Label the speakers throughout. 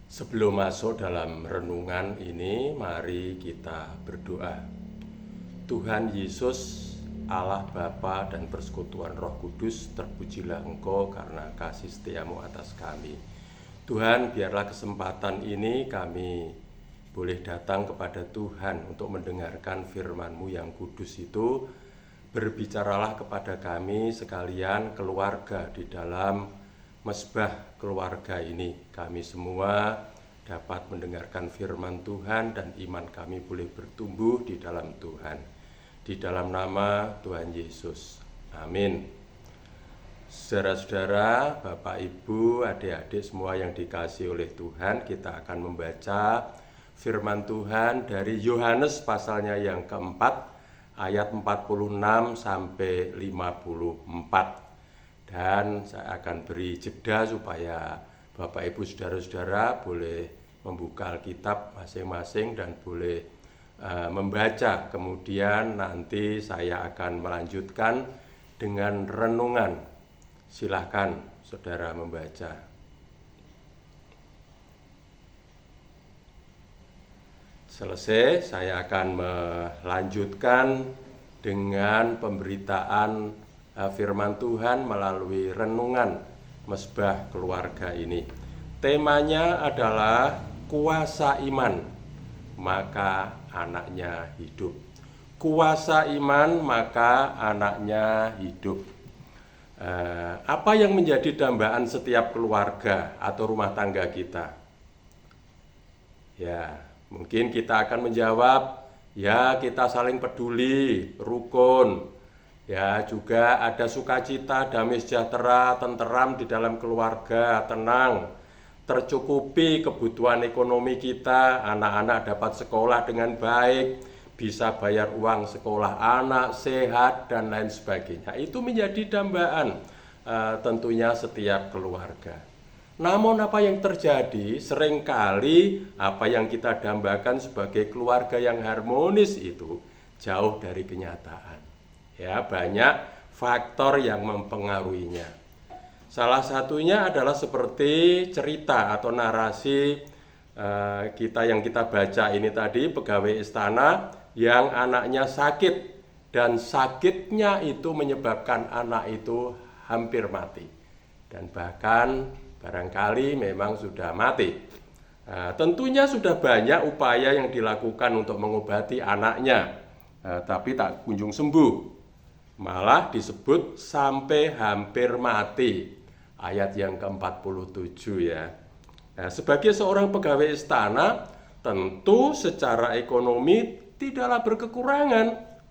Speaker 1: Sebelum masuk dalam renungan ini, mari kita berdoa. Tuhan Yesus, Allah Bapa dan persekutuan Roh Kudus, terpujilah Engkau karena kasih setiamu atas kami. Tuhan, biarlah kesempatan ini kami boleh datang kepada Tuhan untuk mendengarkan firman-Mu yang kudus itu. Berbicaralah kepada kami sekalian keluarga di dalam mesbah keluarga ini. Kami semua dapat mendengarkan firman Tuhan dan iman kami boleh bertumbuh di dalam Tuhan. Di dalam nama Tuhan Yesus. Amin. Saudara-saudara, Bapak, Ibu, adik-adik semua yang dikasihi oleh Tuhan, kita akan membaca firman Tuhan dari Yohanes pasalnya yang keempat, ayat 46 sampai 54. Dan saya akan beri jeda supaya Bapak, Ibu, saudara-saudara boleh membuka Alkitab masing-masing dan boleh membaca. Kemudian nanti saya akan melanjutkan dengan renungan. Silahkan saudara membaca. Selesai, saya akan melanjutkan dengan pemberitaan firman Tuhan melalui renungan mesbah keluarga ini. Temanya adalah kuasa iman, maka anaknya hidup. Kuasa iman, maka anaknya hidup. Apa yang menjadi dambaan setiap keluarga atau rumah tangga kita? Ya, mungkin kita akan menjawab, ya kita saling peduli, rukun. Ya, juga ada sukacita, damai sejahtera, tenteram di dalam keluarga, tenang, tercukupi kebutuhan ekonomi kita, anak-anak dapat sekolah dengan baik, bisa bayar uang sekolah anak, sehat, dan lain sebagainya. Itu menjadi dambaan tentunya setiap keluarga. Namun apa yang terjadi, seringkali apa yang kita dambakan sebagai keluarga yang harmonis itu jauh dari kenyataan. Ya, banyak faktor yang mempengaruhinya. Salah satunya adalah seperti cerita atau narasi yang kita baca ini tadi, pegawai istana yang anaknya sakit dan sakitnya itu menyebabkan anak itu hampir mati dan bahkan barangkali memang sudah mati. Tentunya sudah banyak upaya yang dilakukan untuk mengobati anaknya, tapi tak kunjung sembuh. Malah disebut sampai hampir mati, ayat yang ke-47 ya. Nah, sebagai seorang pegawai istana, tentu secara ekonomi tidaklah berkekurangan,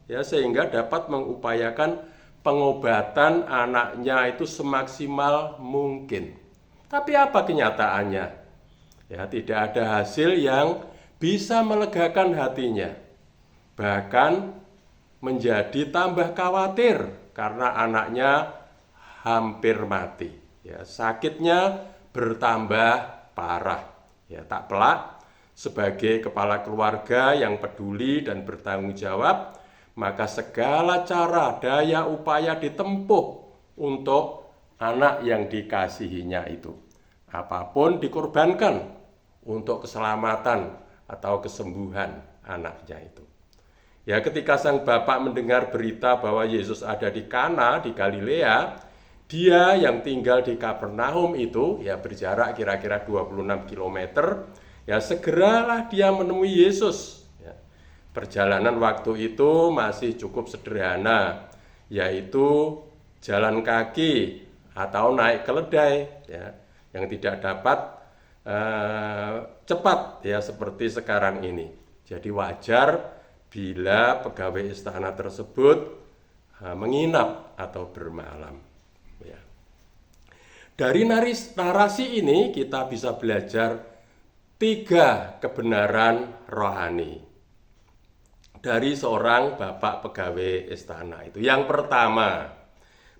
Speaker 1: ya, sehingga dapat mengupayakan pengobatan anaknya itu semaksimal mungkin. Tapi apa kenyataannya? Ya, tidak ada hasil yang bisa melegakan hatinya. Bahkan menjadi tambah khawatir karena anaknya hampir mati. Ya, sakitnya bertambah parah. Ya, tak pelak sebagai kepala keluarga yang peduli dan bertanggung jawab, maka segala cara, daya, upaya ditempuh untuk anak yang dikasihinya itu. Apapun dikorbankan untuk keselamatan atau kesembuhan anaknya itu. Ya, ketika sang bapak mendengar berita bahwa Yesus ada di Kana di Galilea, dia yang tinggal di Kapernaum itu, ya berjarak kira-kira 26 km, ya segeralah dia menemui Yesus. Ya, perjalanan waktu itu masih cukup sederhana, yaitu jalan kaki atau naik keledai, ya, yang tidak dapat cepat ya seperti sekarang ini. Jadi wajar bila pegawai istana tersebut menginap atau bermalam. Ya. Dari narasi ini kita bisa belajar 3 kebenaran rohani dari seorang bapak pegawai istana itu. Yang pertama,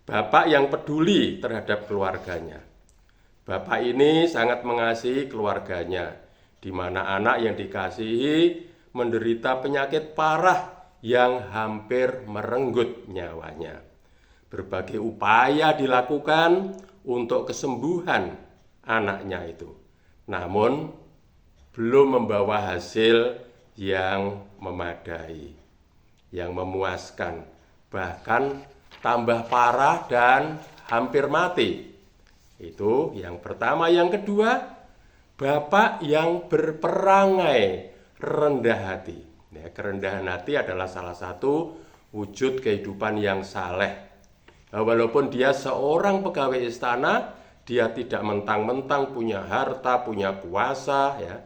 Speaker 1: bapak yang peduli terhadap keluarganya. Bapak ini sangat mengasihi keluarganya, di mana anak yang dikasihi menderita penyakit parah yang hampir merenggut nyawanya. Berbagai upaya dilakukan untuk kesembuhan anaknya itu. Namun belum membawa hasil yang memadai, yang memuaskan, bahkan tambah parah dan hampir mati. Itu yang pertama. Yang kedua, bapak yang berperangai rendah hati. Ya, kerendahan hati adalah salah satu wujud kehidupan yang saleh. Nah, walaupun dia seorang pegawai istana, dia tidak mentang-mentang punya harta, punya kuasa, ya.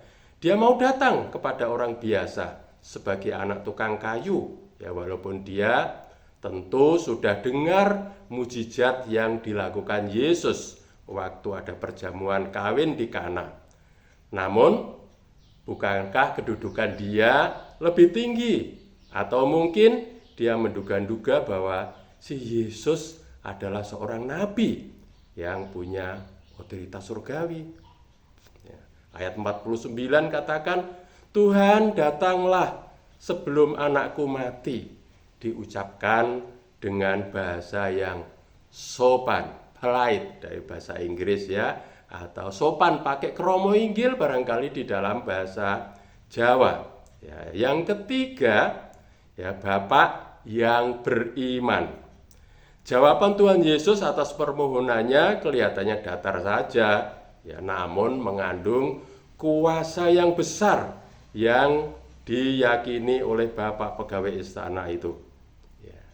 Speaker 1: Dia mau datang kepada orang biasa sebagai anak tukang kayu, ya, walaupun dia tentu sudah dengar mujizat yang dilakukan Yesus waktu ada perjamuan kawin di Kana. Namun, bukankah kedudukan dia lebih tinggi? Atau mungkin dia menduga-duga bahwa si Yesus adalah seorang nabi yang punya otoritas surgawi. Ayat 49 katakan, Tuhan datanglah sebelum anakku mati. Diucapkan dengan bahasa yang sopan, polite dari bahasa Inggris ya, atau sopan pakai kromo inggil barangkali di dalam bahasa Jawa. Ya, yang ketiga, ya, bapak yang beriman. Jawaban Tuhan Yesus atas permohonannya kelihatannya datar saja, ya, namun mengandung kuasa yang besar yang diyakini oleh bapak pegawai istana itu. Ya.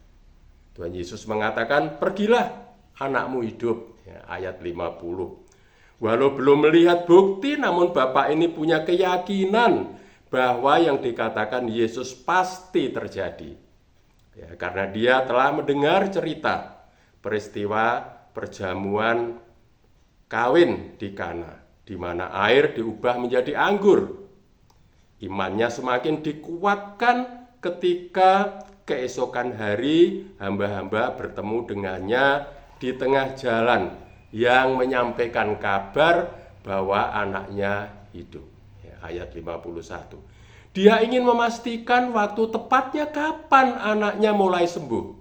Speaker 1: Tuhan Yesus mengatakan, pergilah, anakmu hidup. Ya, ayat 50. Walau belum melihat bukti, namun bapak ini punya keyakinan bahwa yang dikatakan Yesus pasti terjadi. Ya, karena dia telah mendengar cerita peristiwa perjamuan kawin di Kana, di mana air diubah menjadi anggur. Imannya semakin dikuatkan ketika keesokan hari hamba-hamba bertemu dengannya di tengah jalan yang menyampaikan kabar bahwa anaknya hidup. Ya, ayat 51. Dia ingin memastikan waktu tepatnya kapan anaknya mulai sembuh.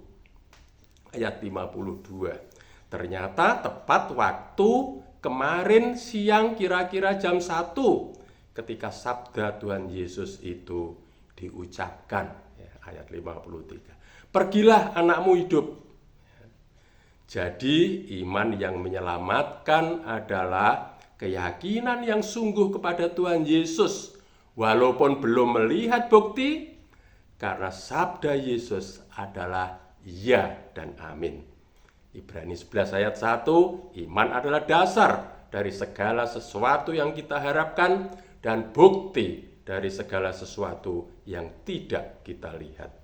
Speaker 1: Ayat 52. Ternyata tepat waktu kemarin siang kira-kira jam 1 ketika sabda Tuhan Yesus itu diucapkan. Ya, ayat 53. Pergilah, anakmu hidup. Jadi iman yang menyelamatkan adalah keyakinan yang sungguh kepada Tuhan Yesus, walaupun belum melihat bukti, karena sabda Yesus adalah ya dan amin. Ibrani 11 ayat 1, iman adalah dasar dari segala sesuatu yang kita harapkan dan bukti dari segala sesuatu yang tidak kita lihat.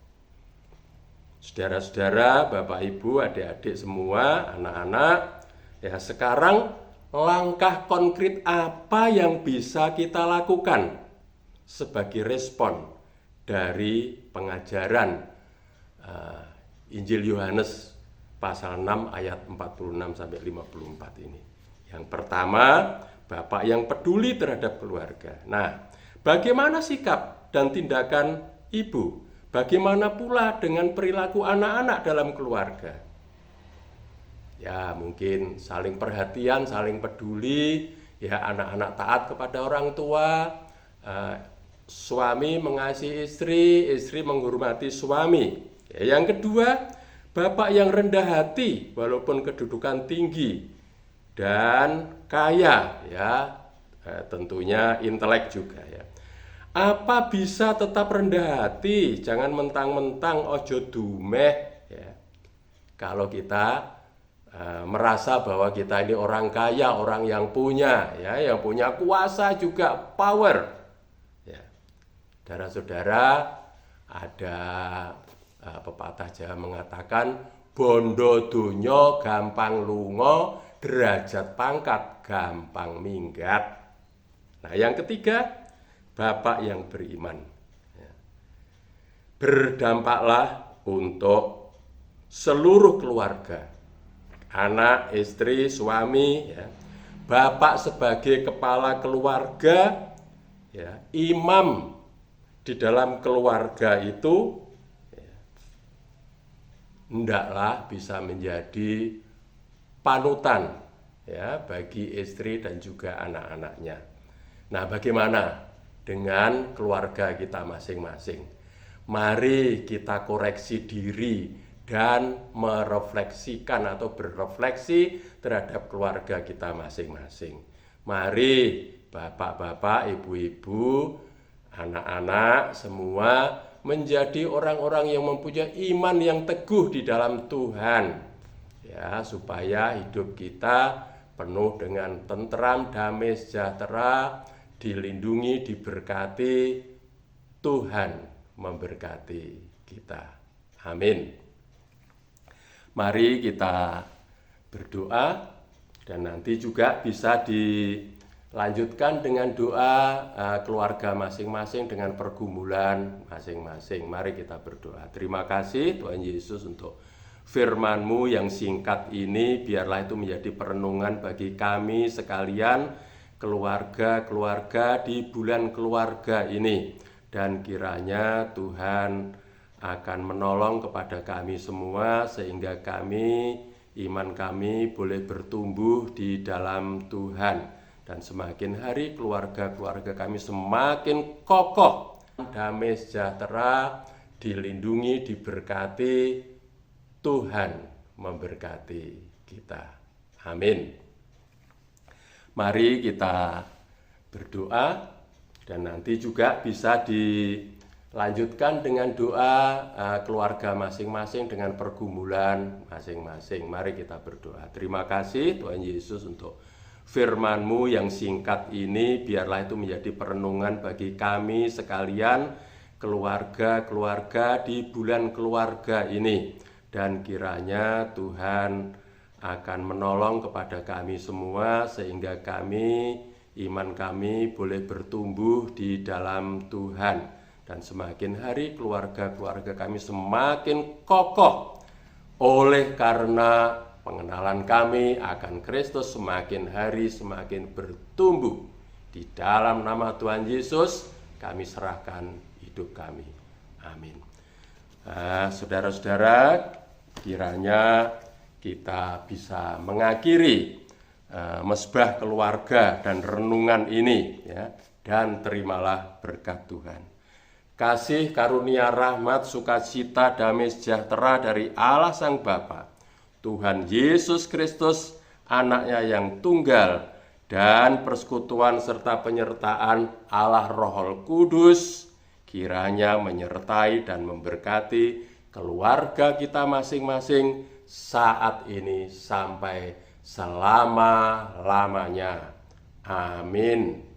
Speaker 1: Saudara-saudara, Bapak Ibu, adik-adik semua, anak-anak, ya, sekarang langkah konkret apa yang bisa kita lakukan sebagai respon dari pengajaran Injil Yohanes pasal 6 ayat 46 sampai 54 ini. Yang pertama, bapak yang peduli terhadap keluarga. Nah, bagaimana sikap dan tindakan ibu? Bagaimana pula dengan perilaku anak-anak dalam keluarga? Ya, mungkin saling perhatian, saling peduli, ya, anak-anak taat kepada orang tua, suami mengasihi istri, istri menghormati suami. Ya, yang kedua, bapak yang rendah hati walaupun kedudukan tinggi dan kaya, ya, tentunya intelek juga, ya. Apa bisa tetap rendah hati? Jangan mentang-mentang ojo dumeh, ya. Kalau kita merasa bahwa kita ini orang kaya, orang yang punya, ya, yang punya kuasa juga power. Ya. Saudara-saudara, ada pepatah Jawa mengatakan bondo donya gampang lunga, derajat pangkat gampang minggat. Nah, yang ketiga, bapak yang beriman. Berdampaklah untuk seluruh keluarga, anak, istri, suami, ya. Bapak sebagai kepala keluarga, ya, imam di dalam keluarga itu, ya, hendaklah bisa menjadi panutan, ya, bagi istri dan juga anak-anaknya. Nah, bagaimana dengan keluarga kita masing-masing. Mari kita koreksi diri dan merefleksikan atau berefleksi terhadap keluarga kita masing-masing. Mari bapak-bapak, ibu-ibu, anak-anak semua menjadi orang-orang yang mempunyai iman yang teguh di dalam Tuhan, ya, supaya hidup kita penuh dengan tentram, damai, sejahtera, dilindungi, diberkati, Tuhan memberkati kita. Amin. Mari kita berdoa dan nanti juga bisa dilanjutkan dengan doa keluarga masing-masing dengan pergumulan masing-masing. Mari kita berdoa. Terima kasih Tuhan Yesus untuk firman-Mu yang singkat ini, biarlah itu menjadi perenungan bagi kami sekalian, keluarga-keluarga di bulan keluarga ini. Dan kiranya Tuhan akan menolong kepada kami semua sehingga iman kami boleh bertumbuh di dalam Tuhan. Dan semakin hari keluarga-keluarga kami semakin kokoh, damai sejahtera, dilindungi, diberkati, Tuhan memberkati kita. Amin. Mari kita berdoa dan nanti juga bisa dilanjutkan dengan doa keluarga masing-masing dengan pergumulan masing-masing. Mari kita berdoa. Terima kasih Tuhan Yesus untuk firman-Mu yang singkat ini, biarlah itu menjadi perenungan bagi kami sekalian, keluarga-keluarga di bulan keluarga ini. Dan kiranya Tuhan akan menolong kepada kami semua sehingga iman kami boleh bertumbuh di dalam Tuhan. Dan semakin hari keluarga-keluarga kami semakin kokoh oleh karena pengenalan kami akan Kristus semakin hari semakin bertumbuh. Di dalam nama Tuhan Yesus kami serahkan hidup kami. Amin. Saudara-saudara, kiranya kita bisa mengakhiri mesbah keluarga dan renungan ini, ya, dan terimalah berkat Tuhan. Kasih karunia rahmat sukacita damai sejahtera dari Allah Sang Bapa, Tuhan Yesus Kristus anaknya yang tunggal, dan persekutuan serta penyertaan Allah Roh Kudus kiranya menyertai dan memberkati keluarga kita masing-masing saat ini sampai selama-lamanya. Amin.